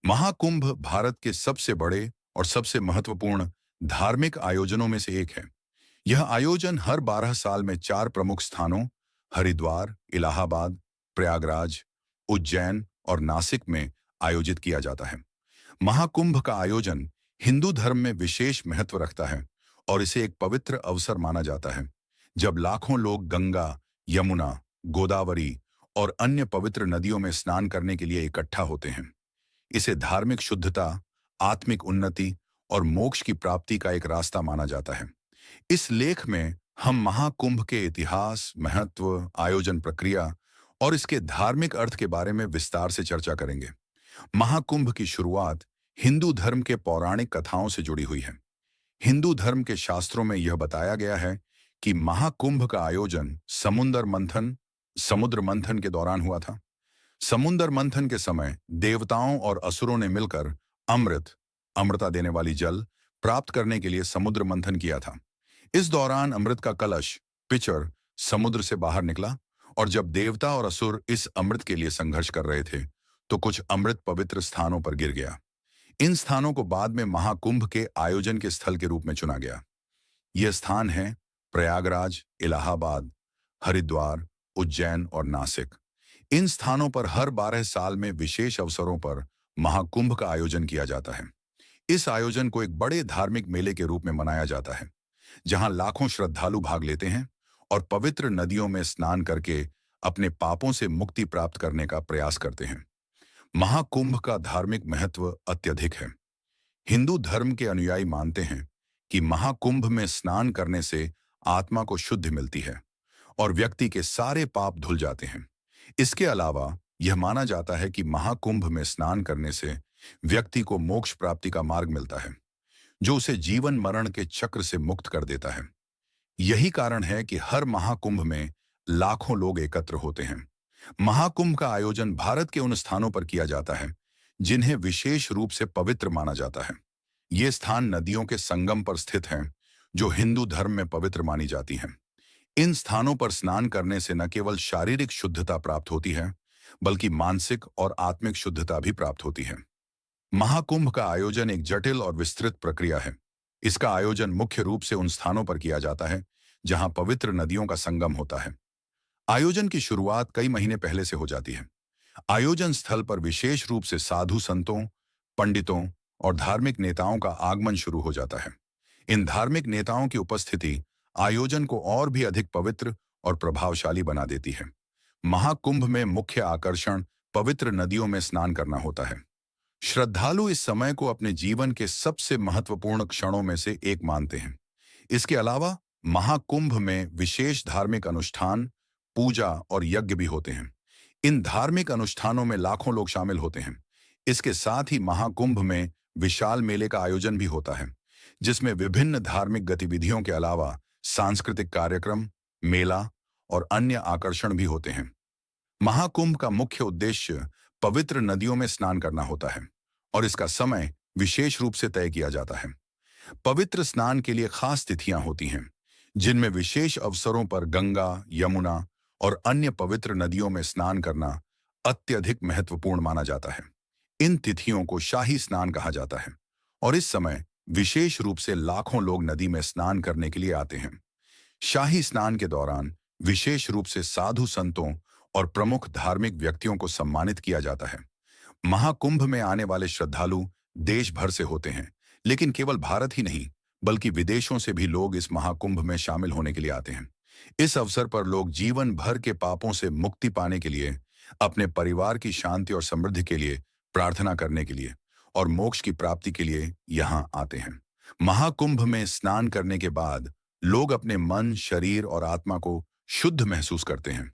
महाकुंभ भारत के सबसे बड़े और सबसे महत्वपूर्ण धार्मिक आयोजनों में से एक है। यह आयोजन हर 12 साल में चार प्रमुख स्थानों हरिद्वार, इलाहाबाद, प्रयागराज, उज्जैन और नासिक में आयोजित किया जाता है। महाकुंभ का आयोजन हिंदू धर्म में विशेष महत्व रखता है और इसे एक पवित्र अवसर माना जाता है, जब लाखों लोग गंगा, यमुना, गोदावरी और अन्य पवित्र नदियों में स्नान करने के लिए इकट्ठा होते हैं। इसे धार्मिक शुद्धता, आत्मिक उन्नति और मोक्ष की प्राप्ति का एक रास्ता माना जाता है। इस लेख में हम महाकुंभ के इतिहास, महत्व, आयोजन प्रक्रिया और इसके धार्मिक अर्थ के बारे में विस्तार से चर्चा करेंगे। महाकुंभ की शुरुआत हिंदू धर्म के पौराणिक कथाओं से जुड़ी हुई है। हिंदू धर्म के शास्त्रों में यह बताया गया है कि महाकुंभ का आयोजन समुद्र मंथन के दौरान हुआ था। समुद्र मंथन के समय देवताओं और असुरों ने मिलकर अमृता देने वाली जल प्राप्त करने के लिए समुद्र मंथन किया था। इस दौरान अमृत का कलश पिचर समुद्र से बाहर निकला और जब देवता और असुर इस अमृत के लिए संघर्ष कर रहे थे, तो कुछ अमृत पवित्र स्थानों पर गिर गया। इन स्थानों को बाद में महाकुंभ के आयोजन के स्थल के रूप में चुना गया। ये स्थान हैं प्रयागराज, इलाहाबाद, हरिद्वार, उज्जैन और नासिक। इन स्थानों पर हर 12 साल में विशेष अवसरों पर महाकुंभ का आयोजन किया जाता है। इस आयोजन को एक बड़े धार्मिक मेले के रूप में मनाया जाता है, जहां लाखों श्रद्धालु भाग लेते हैं और पवित्र नदियों में स्नान करके अपने पापों से मुक्ति प्राप्त करने का प्रयास करते हैं। महाकुंभ का धार्मिक महत्व अत्यधिक है। हिंदू धर्म के अनुयायी मानते हैं कि महाकुंभ में स्नान करने से आत्मा को शुद्धि मिलती है और व्यक्ति के सारे पाप धुल जाते हैं। इसके अलावा यह माना जाता है कि महाकुंभ में स्नान करने से व्यक्ति को मोक्ष प्राप्ति का मार्ग मिलता है, जो उसे जीवन मरण के चक्र से मुक्त कर देता है। यही कारण है कि हर महाकुंभ में लाखों लोग एकत्र होते हैं। महाकुंभ का आयोजन भारत के उन स्थानों पर किया जाता है जिन्हें विशेष रूप से पवित्र माना जाता है। ये स्थान नदियों के संगम पर स्थित हैं, जो हिंदू धर्म में पवित्र मानी जाती हैं। इन स्थानों पर स्नान करने से न केवल शारीरिक शुद्धता प्राप्त होती है, बल्कि मानसिक और आत्मिक शुद्धता भी प्राप्त होती है। महाकुंभ का आयोजन एक जटिल और विस्तृत प्रक्रिया है। इसका आयोजन मुख्य रूप से उन स्थानों पर किया जाता है जहां पवित्र नदियों का संगम होता है। आयोजन की शुरुआत कई महीने पहले से हो जाती है। आयोजन स्थल पर विशेष रूप से साधु संतों, पंडितों और धार्मिक नेताओं का आगमन शुरू हो जाता है। इन धार्मिक नेताओं की उपस्थिति आयोजन को और भी अधिक पवित्र और प्रभावशाली बना देती है। महाकुंभ में मुख्य आकर्षण पवित्र नदियों में स्नान करना होता है। श्रद्धालु इस समय को अपने जीवन के सबसे महत्वपूर्ण क्षणों में से एक मानते हैं। इसके अलावा महाकुंभ में विशेष धार्मिक अनुष्ठान, पूजा और यज्ञ भी होते हैं। इन धार्मिक अनुष्ठानों में लाखों लोग शामिल होते हैं। इसके साथ ही महाकुंभ में विशाल मेले का आयोजन भी होता है, जिसमें विभिन्न धार्मिक गतिविधियों के अलावा सांस्कृतिक कार्यक्रम, मेला और अन्य आकर्षण भी होते हैं। महाकुंभ का मुख्य उद्देश्य पवित्र नदियों में स्नान करना होता है और इसका समय विशेष रूप से तय किया जाता है। पवित्र स्नान के लिए खास तिथियां होती हैं, जिनमें विशेष अवसरों पर गंगा, यमुना और अन्य पवित्र नदियों में स्नान करना अत्यधिक महत्वपूर्ण माना जाता है। इन तिथियों को शाही स्नान कहा जाता है और इस समय विशेष रूप से लाखों लोग नदी में स्नान करने के लिए आते हैं। शाही स्नान के दौरान विशेष रूप से साधु संतों और प्रमुख धार्मिक व्यक्तियों को सम्मानित किया जाता है। महाकुंभ में आने वाले श्रद्धालु देश भर से होते हैं, लेकिन केवल भारत ही नहीं, बल्कि विदेशों से भी लोग इस महाकुंभ में शामिल होने के लिए आते हैं। इस अवसर पर लोग जीवन भर के पापों से मुक्ति पाने के लिए, अपने परिवार की शांति और समृद्धि के लिए प्रार्थना करने के लिए और मोक्ष की प्राप्ति के लिए यहाँ आते हैं। महाकुंभ में स्नान करने के बाद लोग अपने मन, शरीर और आत्मा को शुद्ध महसूस करते हैं।